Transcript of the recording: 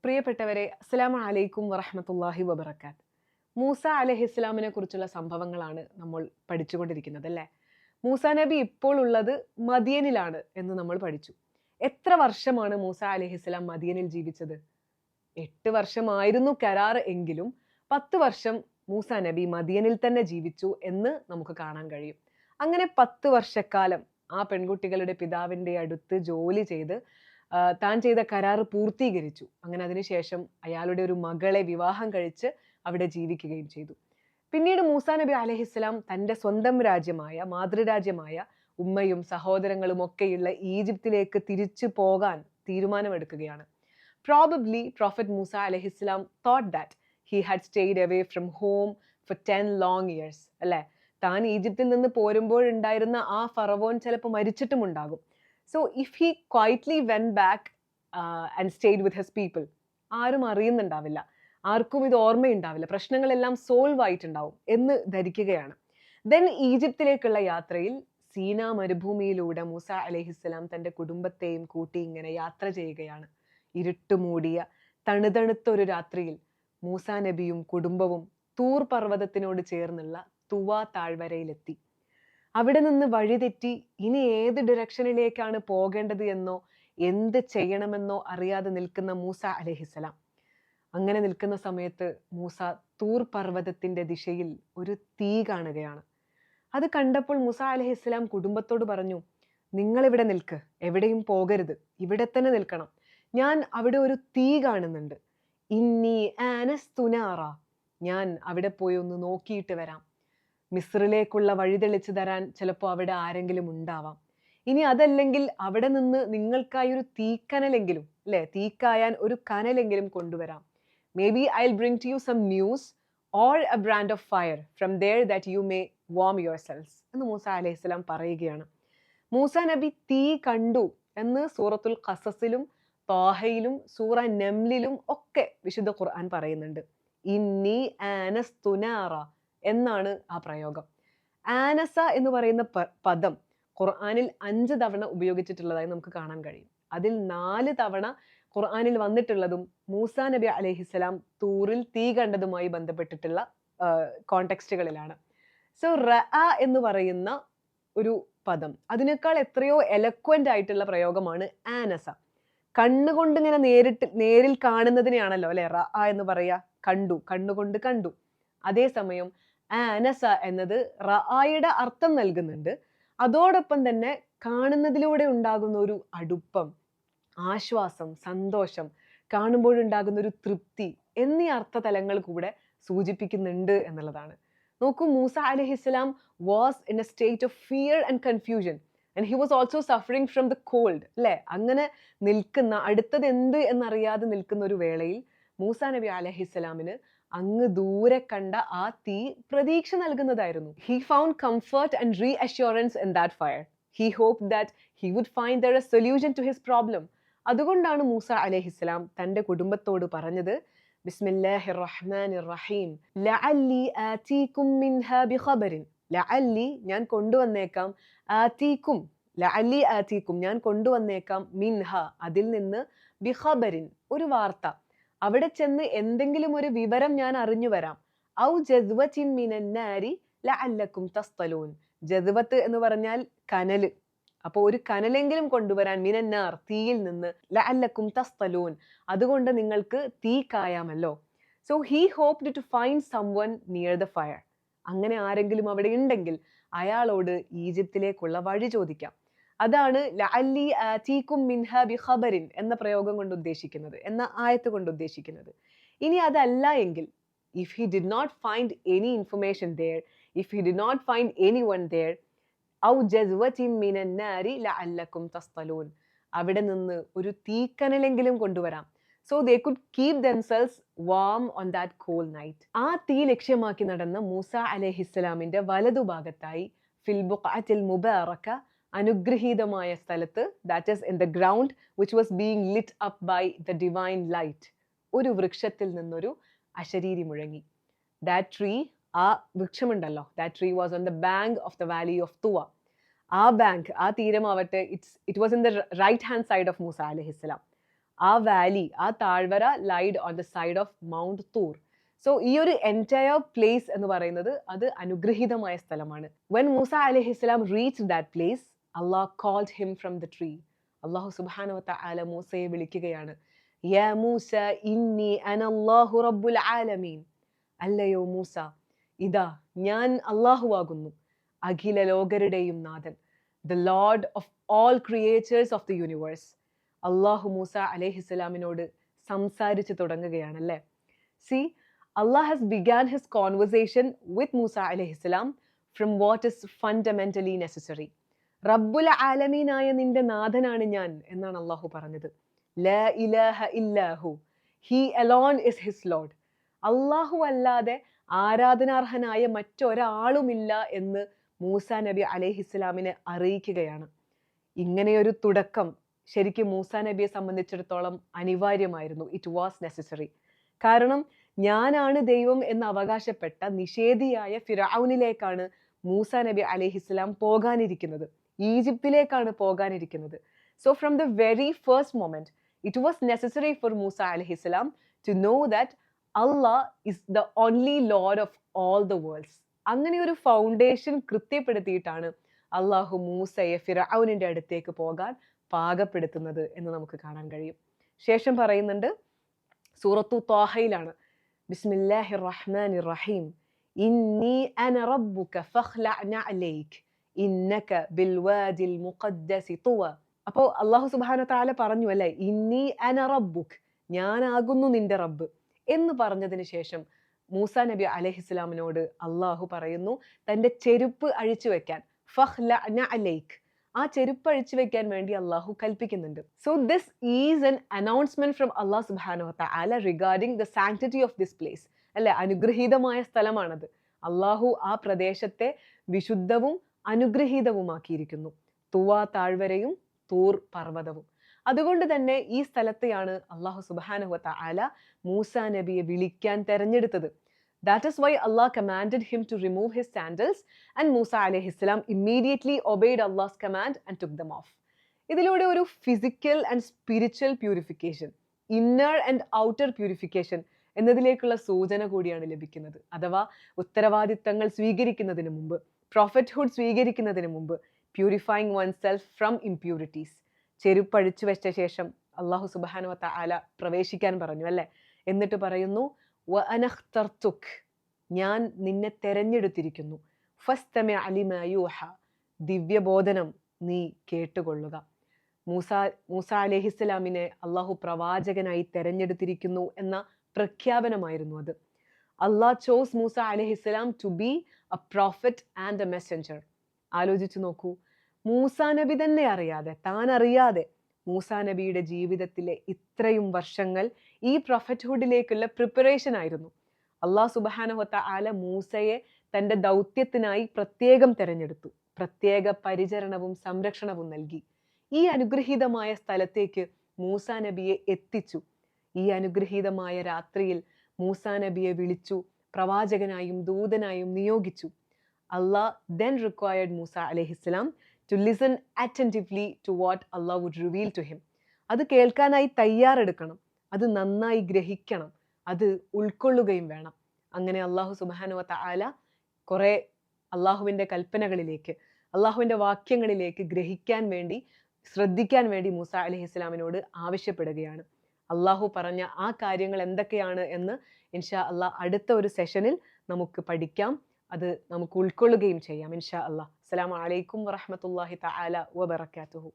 പ്രിയപ്പെട്ടവരെ, അസ്സലാമു അലൈക്കും വറഹ്മത്തുള്ളാഹി വബറകാത്ത്. മൂസ അലൈഹിസ്സലാമിനെ കുറിച്ചുള്ള സംഭവങ്ങളാണ് നമ്മൾ പഠിച്ചുകൊണ്ടിരിക്കുന്നത് അല്ലേ? മൂസ നബി ഇപ്പോൾ ഉള്ളത് മദിയനിലാണ് എന്ന് നമ്മൾ പഠിച്ചു. എത്ര വർഷമാണ് മൂസ അലൈഹിസ്സലാം മദിയനിൽ ജീവിച്ചത്? 8 വർഷമായിരുന്നു കരാർ എങ്കിലും 10 വർഷം മൂസ നബി മദിയനിൽ തന്നെ ജീവിച്ചു എന്ന് നമുക്ക് കാണാൻ കഴിയും. അങ്ങനെ 10 വർഷക്കാലം ആ പെൺകുട്ടികളുടെ പിതാവിന്റെ അടുത്ത് ജോലി ചെയ്ത് താൻ ചെയ്ത കരാർ പൂർത്തീകരിച്ചു. അങ്ങനെ അതിനുശേഷം അയാളുടെ ഒരു മകളെ വിവാഹം കഴിച്ച് അവിടെ ജീവിക്കുകയും ചെയ്തു. പിന്നീട് മൂസാ നബി അലൈഹിസ്സലാം തന്റെ സ്വന്തം രാജ്യമായ മാതൃരാജ്യമായ ഉമ്മയും സഹോദരങ്ങളും ഒക്കെയുള്ള ഈജിപ്തിലേക്ക് തിരിച്ചു പോകാൻ തീരുമാനമെടുക്കുകയാണ്. Probably Prophet Musa alayhi salam thought that he had stayed away from home for 10 long years. അല്ലേ? താൻ ഈജിപ്തിൽ നിന്ന് പോരുമ്പോഴുണ്ടായിരുന്ന ആ ഫറവോൻ ചിലപ്പോൾ മരിച്ചിട്ടുമുണ്ടാകും. So if he quietly went back and stayed with his people, ആരും അറിയുന്നുണ്ടാവില്ല, ആർക്കും ഇത് ഓർമ്മയുണ്ടാവില്ല, പ്രശ്നങ്ങളെല്ലാം സോൾവ് ആയിട്ടുണ്ടാവും എന്ന് ധരിക്കുകയാണ്. ദെൻ ഈജിപ്തിലേക്കുള്ള യാത്രയിൽ സീനാ മരുഭൂമിയിലൂടെ മൂസ അലൈഹിസ്സലാം തന്റെ കുടുംബത്തെയും കൂട്ടി ഇങ്ങനെ യാത്ര ചെയ്യുകയാണ്. ഇരുട്ടുമൂടിയ തണുതണുത്ത ഒരു രാത്രിയിൽ മൂസാ നബിയും കുടുംബവും തൂർ പർവ്വതത്തിനോട് ചേർന്നുള്ള തുവാ താഴ്വരയിലെത്തി. അവിടെ നിന്ന് വഴിതെറ്റി ഇനി ഏത് ഡിറക്ഷനിലേക്കാണ് പോകേണ്ടത് എന്നോ എന്ത് ചെയ്യണമെന്നോ അറിയാതെ നിൽക്കുന്ന മൂസ അലൈഹിസ്സലാം. അങ്ങനെ നിൽക്കുന്ന സമയത്ത് മൂസ തൂർ പർവ്വതത്തിന്റെ ദിശയിൽ ഒരു തീ കാണുകയാണ്. അത് കണ്ടപ്പോൾ മൂസ അലൈഹിസ്സലാം കുടുംബത്തോട് പറഞ്ഞു, നിങ്ങൾ ഇവിടെ നിൽക്ക്, എവിടെയും പോകരുത്, ഇവിടെ തന്നെ നിൽക്കണം. ഞാൻ അവിടെ ഒരു തീ കാണുന്നുണ്ട്. ഇന്നി ആനസ്തു നാറ, ഞാൻ അവിടെ പോയി ഒന്ന് നോക്കിയിട്ട് വരാം. മിസ്രിലേക്കുള്ള വഴി തെളിച്ചു തരാൻ ചിലപ്പോൾ അവിടെ ആരെങ്കിലും ഉണ്ടാവാം. ഇനി അതല്ലെങ്കിൽ അവിടെ നിന്ന് നിങ്ങൾക്കായി ഒരു തീക്കനലെങ്കിലും, അല്ലെ, തീക്കായാൻ ഒരു കനലെങ്കിലും കൊണ്ടുവരാം. May be I will bring to you some news or a brand of fire from there that you may warm your selves എന്ന് മൂസ അലൈഹിസ്സലാം പറയുകയാണ്. മൂസ നബി തീ കണ്ടു എന്ന് സൂറത്തുൽ ഖസസിലും താഹയിലും സൂറ നംലിലും ഒക്കെ വിശുദ്ധ ഖുർആൻ പറയുന്നുണ്ട്. ഇന്നി ആനസ്തു നാറ എന്നാണ് ആ പ്രയോഗം. ആനസ എന്ന് പറയുന്ന പദം ഖുർആനിൽ 5 തവണ ഉപയോഗിച്ചിട്ടുള്ളതായി നമുക്ക് കാണാൻ കഴിയും. അതിൽ 4 തവണ ഖുർആനിൽ വന്നിട്ടുള്ളതും മൂസാ നബി അലൈഹിസ്സലാം തൂറിൽ തീ കണ്ടതുമായി ബന്ധപ്പെട്ടിട്ടുള്ള കോണ്ടെക്സ്റ്റുകളിലാണ്. സോ റഅ എന്ന് പറയുന്ന ഒരു പദം അതിനേക്കാൾ എത്രയോ എലക്വന്റ് ആയിട്ടുള്ള പ്രയോഗമാണ് ആനസ. കണ്ണുകൊണ്ട് ഇങ്ങനെ നേരിൽ കാണുന്നതിനെയാണല്ലോ അല്ലെ റഅ എന്ന് പറയാ, കണ്ടു, കണ്ണുകൊണ്ട് കണ്ടു. അതേസമയം ആനസ എന്നത് റഅയുടെ അർത്ഥം നൽകുന്നുണ്ട്. അതോടൊപ്പം തന്നെ കാണുന്നതിലൂടെ ഉണ്ടാകുന്ന ഒരു അടുപ്പം, ആശ്വാസം, സന്തോഷം, കാണുമ്പോഴുണ്ടാകുന്ന ഒരു തൃപ്തി എന്നീ അർത്ഥതലങ്ങൾ കൂടെ സൂചിപ്പിക്കുന്നുണ്ട് എന്നുള്ളതാണ്. നോക്കൂ, മൂസ അലൈഹിസ്സലാം was in A state of fear and confusion and he was also suffering from the called. അല്ലെ, അങ്ങനെ നിൽക്കുന്ന, അടുത്തത് എന്ത് എന്നറിയാതെ നിൽക്കുന്ന ഒരു വേളയിൽ മൂസ നബി അലൈഹിസ്സലാമിന് അങ്ങ് ദൂരെ കണ്ട ആ തീ പ്രതീക്ഷ നൽകുന്നതായിരുന്നു. He found comfort and reassurance in that fire. He hoped that he would find there a solution to his problem. അതുകൊണ്ടാണ് മൂസ അലൈഹിസ്സലാം തന്റെ കുടുംബത്തോട് പറഞ്ഞത്, ബിസ്മില്ലാഹിർ റഹ്മാനിർ റഹീം, ലഅല്ലി ആതീകും മിൻഹാ ബിഖബറിൻ. ലഅല്ലി, ഞാൻ കൊണ്ടുവന്നേക്കാം, ആതീകും, ലഅല്ലി ആതീകും, ഞാൻ കൊണ്ടുവന്നേക്കാം, മിൻഹ, അതിൽ നിന്ന്, ബിഖബറിൻ, ഒരു വാർത്ത, അവിടെ ചെന്ന് എന്തെങ്കിലും ഒരു വിവരം ഞാൻ അറിഞ്ഞു വരാം. ഔ ജദ്വത്തിൻ മിനൻ നാരി ലഅല്ലക്കും തസ്തലൂൻ. ജദ്വത്ത് എന്ന് പറഞ്ഞാൽ കനല്. അപ്പോൾ ഒരു കനലെങ്കിലും കൊണ്ടുവരാൻ, മിനന്നാർ, തീയിൽ നിന്ന്, ലഅല്ലക്കും തസ്തലൂൻ, അതുകൊണ്ട് നിങ്ങൾക്ക് തീ കായാമല്ലോ. So he hoped to find someone near the fire. അങ്ങനെ ആരെങ്കിലും അവിടെ ഉണ്ടെങ്കിൽ അയാളോട് ഈജിപ്തിലേക്കുള്ള വഴി ചോദിക്കാം. അതാണ് ലഅല്ലി ആതീകും മിൻഹാ ബിഖബറിൻ എന്ന പ്രയോഗം കൊണ്ട് ഉദ്ദേശിക്കുന്നത്, എന്ന ആയത്ത് കൊണ്ട് ഉദ്ദേശിക്കുന്നത്. ഇനി അതല്ല എങ്കിൽ, if he did not find any information there, if he did not find anyone there, ഔ ജസ്വത്തിൻ മിനൻ നാരി ലഅല്ലക്കും തസ്തലൂൻ, അവിടെ നിന്ന് ഒരു തീക്കനലെങ്കിലും കൊണ്ടുവരാം. So they could keep themselves warm on that cold night. ആ തീ ലക്ഷ്യമാക്കി നടന്ന മൂസ അലൈഹിസ്സലാമിന്റെ വലതുഭാഗത്തായി ഫിൽ ബുഖഅത്തിൽ മുബാറക, അനുഗ്രഹീതമായ സ്ഥലത്ത്, that is in the ground which was being lit up by the divine light, ഒരു വൃക്ഷത്തിൽ നിന്നൊരു അശരീരി മുഴങ്ങി. ദാറ്റ് ട്രീ, ആ വൃക്ഷമുണ്ടല്ലോ, that tree was on the bank of the valley of Tuwa. ആ ബാങ്ക്, ആ തീരമാവട്ടെ, it was in the right hand side of Musa അലൈഹിസ്സലാം. ആ വാലി, ആ താഴ്വര lied on the side of Mount Tur. So ഈ ഒരു എൻറ്റയർ പ്ലേസ് എന്ന് പറയുന്നത് അത് അനുഗ്രഹീതമായ സ്ഥലമാണ്. വെൻ മൂസ അലൈഹിസ്സലാം reached that place, Allah called him from the tree. അള്ളാഹു സുബ്ഹാനഹു വ തആല മൂസയെ വിളിക്കുകയാണ്. യാ മൂസ ഇന്നി അനല്ലാഹു റബ്ബുൽ ആലമീൻ. അല്ലയോ മൂസ, ഇതാ ഞാൻ അള്ളാഹുവാകുന്നു, അഖില ലോകരുടെയും നാഥൻ. The lord of all creatures of the universe. അള്ളാഹു മൂസ അലൈഹിസ്സലാമിനോട് സംസാരിച്ചു തുടങ്ങുകയാണല്ലേ. See, Allah has began his conversation with Musa alayhi salam from what is fundamentally necessary. റബ്ബുൽ ആലമീനായ നിന്റെ നാഥനാണ് ഞാൻ എന്നാണ് അള്ളാഹു പറഞ്ഞത്. ലാ ഇലാഹ ഇല്ലാഹു, he alone is his lord. അള്ളാഹു അല്ലാതെ ആരാധനാർഹനായ മറ്റൊരാളുമില്ല എന്ന് മൂസ നബി അലൈഹിസ്സലാമിനെ അറിയിക്കുകയാണ്. ഇങ്ങനെയൊരു തുടക്കം ശരിക്കും മൂസ നബിയെ സംബന്ധിച്ചിടത്തോളം അനിവാര്യമായിരുന്നു. It was necessary. കാരണം ഞാനാണ് ദൈവം എന്ന് അവകാശപ്പെട്ട നിഷേധിയായ ഫിറഔനിലേക്കാണ് മൂസ നബി അലൈഹിസ്സലാം പോകാനിരിക്കുന്നത്. ഈജിപ്തിലേക്കാണ് പോകാനിരിക്കുന്നത്. So from the very first moment it was necessary for Musa അലൈഹിസ്സലാം to know that Allah is the only Lord of all the worlds. അങ്ങനെ ഒരു ഫൗണ്ടേഷൻ കൃത്യപ്പെടുത്തിയിട്ടാണ് അള്ളാഹു മൂസയെ ഫിറഔനിന്റെ അടുത്തേക്ക് പോകാൻ പാകപ്പെടുത്തുന്നത് എന്ന് നമുക്ക് കാണാൻ കഴിയും. ശേഷം പറയുന്നുണ്ട്, സൂറത്തു ത്വാഹയിലാണ്, ബിസ്മില്ലാഹിർ റഹ്മാനിർ റഹീം, ഇന്നി അന റബ്ബുക ഫഖ്ലഅ അലൈക് ഇന്നക ബിൽവാദിൽ മുഖദ്ദസി തുവ. അപ്പോൾ അള്ളാഹു സുബ്ഹാനഹു വ തആല പറഞ്ഞു അല്ലേ, ഇന്നി അന റബ്ബുക്, ഞാനാകുന്നു നിന്റെ റബ്ബ് എന്ന് പറഞ്ഞതിന് ശേഷം മൂസ നബി അലൈഹിസ്സലാമിനോട് അള്ളാഹു പറയുന്നു തന്റെ ചെരുപ്പ് അഴിച്ചു വെക്കാൻ. ഫഖ്ലഅ അലൈക്, ആ ചെരുപ്പ് അഴിച്ചു വെക്കാൻ വേണ്ടി അള്ളാഹു കൽപ്പിക്കുന്നുണ്ട്. So this is an announcement from അള്ളാഹു സുബ്ഹാനഹു വ തആല regarding the sanctity of this place. അല്ലെ, അനുഗ്രഹീതമായ സ്ഥലമാണത്. അള്ളാഹു ആ പ്രദേശത്തെ വിശുദ്ധവും അനുഗ്രഹീതവുമാക്കിയിരിക്കുന്നു. തുവ താഴ്വരയും തൂർ പർവ്വതവും. അതുകൊണ്ട് തന്നെ ഈ സ്ഥലത്തെയാണ് അള്ളാഹു സുബ്ഹാനഹു വ തആല മൂസ നബിയെ വിളിക്കാൻ തെരഞ്ഞെടുത്തത്. That is why Allah commanded him to remove his sandals, and Musa alayhi salam immediately obeyed Allah's command and took them off. ഇതിലൂടെ ഒരു physical and spiritual purification, inner and outer purification എന്നതിലേക്കുള്ള സൂചന കൂടിയാണ് ലഭിക്കുന്നത്. അഥവാ ഉത്തരവാദിത്തങ്ങൾ സ്വീകരിക്കുന്നതിന് മുമ്പ്, പ്രോഫറ്റ്ഹുഡ് സ്വീകരിക്കുന്നതിന് മുമ്പ് purifying oneself from impurities. ചെരുപ്പഴിച്ചു വെച്ച ശേഷം അള്ളാഹു സുബ്ഹാനഹു വ തആല പ്രവേശിക്കാൻ പറഞ്ഞു അല്ലെ. എന്നിട്ട് പറയുന്നു, വഅനഖ്തർതുക്, ഞാൻ നിന്നെ തെരഞ്ഞെടുത്തിരിക്കുന്നു. ഫസ്തമിഅ ലിമാ യൂഹ, ദിവ്യബോധനം നീ കേട്ടുകൊള്ളുക. മൂസ അലൈഹിസ്സലാമിനെ അള്ളാഹു പ്രവാചകനായി തെരഞ്ഞെടുത്തിരിക്കുന്നു എന്ന പ്രഖ്യാപനമായിരുന്നു അത്. അള്ളാഹ് ചോസ് മൂസ അലൈഹിസ്സലാം to be a prophet and a messenger. ആലോചിച്ചു നോക്കൂ, മൂസ നബി തന്നെ അറിയാതെ, താൻ അറിയാതെ മൂസ നബിയുടെ ജീവിതത്തിലെ ഇത്രയും വർഷങ്ങൾ ഈ പ്രൊഫറ്റ്ഹുഡിലേക്കുള്ള പ്രിപ്പറേഷൻ ആയിരുന്നു. അള്ളാഹു സുബ്ഹാനഹു വ തആല മൂസയെ തന്റെ ദൗത്യത്തിനായി പ്രത്യേകം തെരഞ്ഞെടുത്തു, പ്രത്യേക പരിചരണവും സംരക്ഷണവും നൽകി. ഈ അനുഗ്രഹീതമായ സ്ഥലത്തേക്ക് മൂസ നബിയെ എത്തിച്ചു. ഈ അനുഗ്രഹീതമായ രാത്രിയിൽ മൂസ നബിയെ വിളിച്ചു, പ്രവാചകനായും ദൂതനായും നിയോഗിച്ചു. Allah then required Musa alayhi salam to listen attentively to what Allah would reveal to him. അത് കേൾക്കാനായി തയ്യാറെടുക്കണം, അത് നന്നായി ഗ്രഹിക്കണം, അത് ഉൾക്കൊള്ളുകയും വേണം. അങ്ങനെ അള്ളാഹു സുബ്ഹാനഹു വ തആല കുറെ അള്ളാഹുവിന്റെ കൽപ്പനകളിലേക്ക്, അള്ളാഹുവിന്റെ വാക്യങ്ങളിലേക്ക് ഗ്രഹിക്കാൻ വേണ്ടി, ശ്രദ്ധിക്കാൻ വേണ്ടി മൂസ അലൈഹിസ്സലാമിനോട് ആവശ്യപ്പെടുകയാണ്. അള്ളാഹു പറഞ്ഞ ആ കാര്യങ്ങൾ എന്തൊക്കെയാണ് എന്ന് ഇൻഷാ അള്ളാഹ് അടുത്ത ഒരു സെഷനിൽ നമുക്ക് പഠിക്കാം. അത് നമുക്ക് ഉൾക്കൊള്ളുകയും ചെയ്യാം ഇൻഷാ അള്ളാഹ്. അസ്സലാമു അലൈക്കും വറഹ്മത്തുള്ളാഹി തആല വബറകാതുഹു.